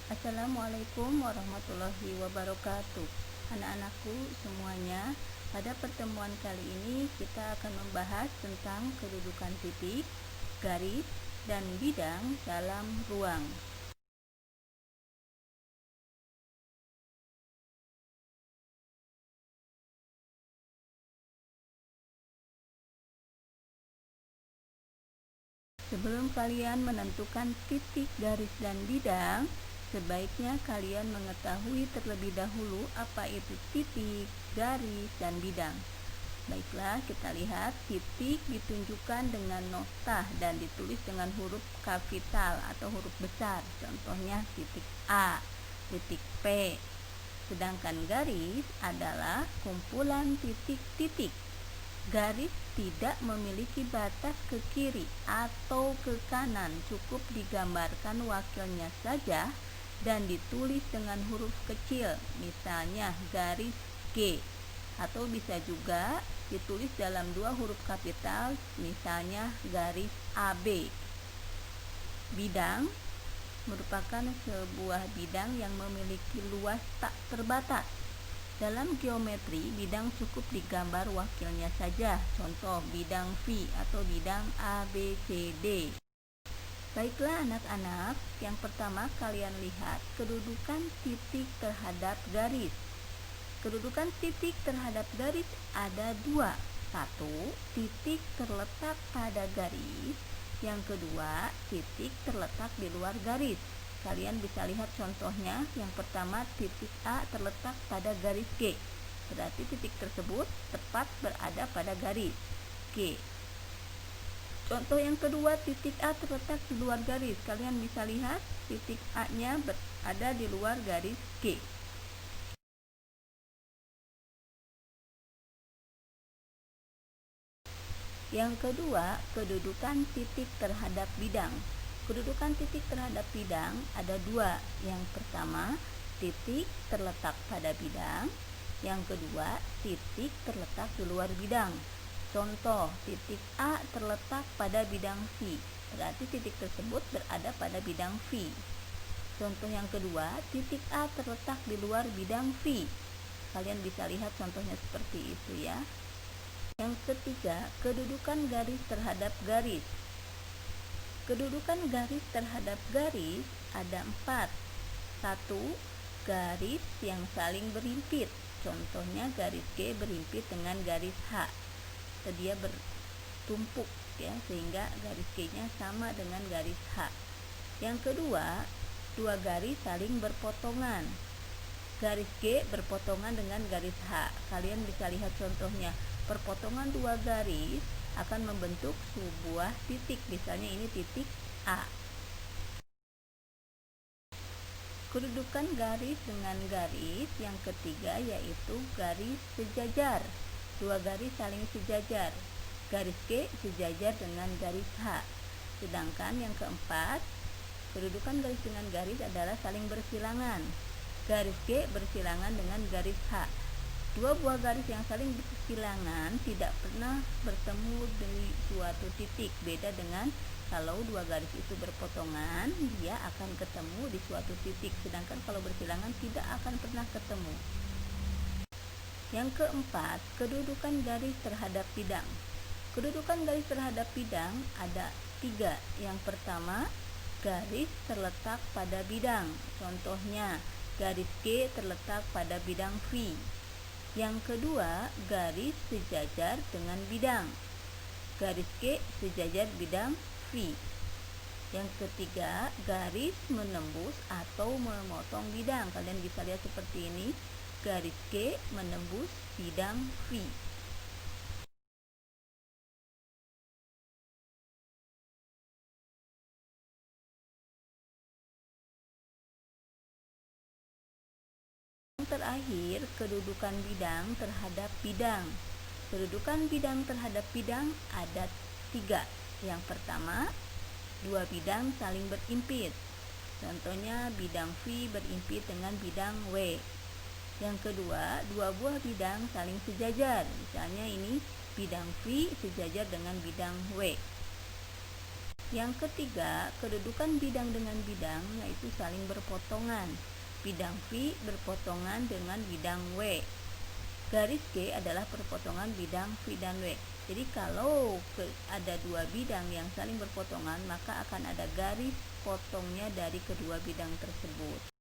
Assalamualaikum warahmatullahi wabarakatuh. Anak-anakku semuanya, pada pertemuan kali ini kita akan membahas tentang kedudukan titik, garis, dan bidang dalam ruang. Sebelum kalian menentukan titik, garis, dan bidang, sebaiknya kalian mengetahui terlebih dahulu apa itu titik, garis, dan bidang. Baiklah, kita lihat titik ditunjukkan dengan notah dan ditulis dengan huruf kapital atau huruf besar. Contohnya titik A, titik P. Sedangkan garis adalah kumpulan titik-titik. Garis tidak memiliki batas ke kiri atau ke kanan, cukup digambarkan wakilnya saja dan ditulis dengan huruf kecil, misalnya garis G, atau bisa juga ditulis dalam dua huruf kapital, misalnya garis AB. Bidang merupakan sebuah bidang yang memiliki luas tak terbatas. Dalam geometri, bidang cukup digambar wakilnya saja, contoh bidang V atau bidang ABCD. Baiklah anak-anak, yang pertama kalian lihat kedudukan titik terhadap garis. Kedudukan titik terhadap garis ada dua. Satu, titik terletak pada garis. Yang kedua, titik terletak di luar garis. Kalian bisa lihat contohnya. Yang pertama, titik A terletak pada garis G. Berarti titik tersebut tepat berada pada garis G. Contoh yang kedua, titik A terletak di luar garis. Kalian bisa lihat titik A-nya berada di luar garis G. Yang kedua, kedudukan titik terhadap bidang. Kedudukan titik terhadap bidang ada dua. Yang pertama, titik terletak pada bidang. Yang kedua, titik terletak di luar bidang. Contoh, titik A terletak pada bidang V. Berarti titik tersebut berada pada bidang V. Contoh yang kedua, titik A terletak di luar bidang V. Kalian bisa lihat contohnya seperti itu ya. Yang ketiga, kedudukan garis terhadap garis. Kedudukan garis terhadap garis ada 4. 1. Garis yang saling berimpit. Contohnya garis G berimpit dengan garis H. Dia bertumpuk ya, sehingga garis G-nya sama dengan garis H. Yang kedua, dua garis saling berpotongan. Garis G berpotongan dengan garis H. Kalian bisa lihat contohnya. Perpotongan dua garis akan membentuk sebuah titik. Misalnya ini titik A. Kedudukan garis dengan garis yang ketiga yaitu garis sejajar. Dua garis saling sejajar. Garis G sejajar dengan garis H. Sedangkan yang keempat, kedudukan garis dengan garis adalah saling bersilangan. Garis G bersilangan dengan garis H. Dua buah garis yang saling bersilangan tidak pernah bertemu di suatu titik. Beda dengan kalau dua garis itu berpotongan, dia akan ketemu di suatu titik. Sedangkan kalau bersilangan tidak akan pernah ketemu. Yang keempat, kedudukan garis terhadap bidang. Kedudukan garis terhadap bidang ada 3. Yang pertama, garis terletak pada bidang. Contohnya, garis G terletak pada bidang V. Yang kedua, garis sejajar dengan bidang. Garis G sejajar bidang V. Yang ketiga, garis menembus atau memotong bidang. Kalian bisa lihat seperti ini. Garis G menembus bidang V. Terakhir, kedudukan bidang terhadap bidang. Kedudukan bidang terhadap bidang ada 3. Yang pertama, dua bidang saling berimpit. Contohnya bidang V berimpit dengan bidang W. Yang kedua, dua buah bidang saling sejajar. Misalnya ini bidang V sejajar dengan bidang W. Yang ketiga, kedudukan bidang dengan bidang yaitu saling berpotongan. Bidang V berpotongan dengan bidang W. Garis G adalah perpotongan bidang V dan W. Jadi kalau ada dua bidang yang saling berpotongan, maka akan ada garis potongnya dari kedua bidang tersebut.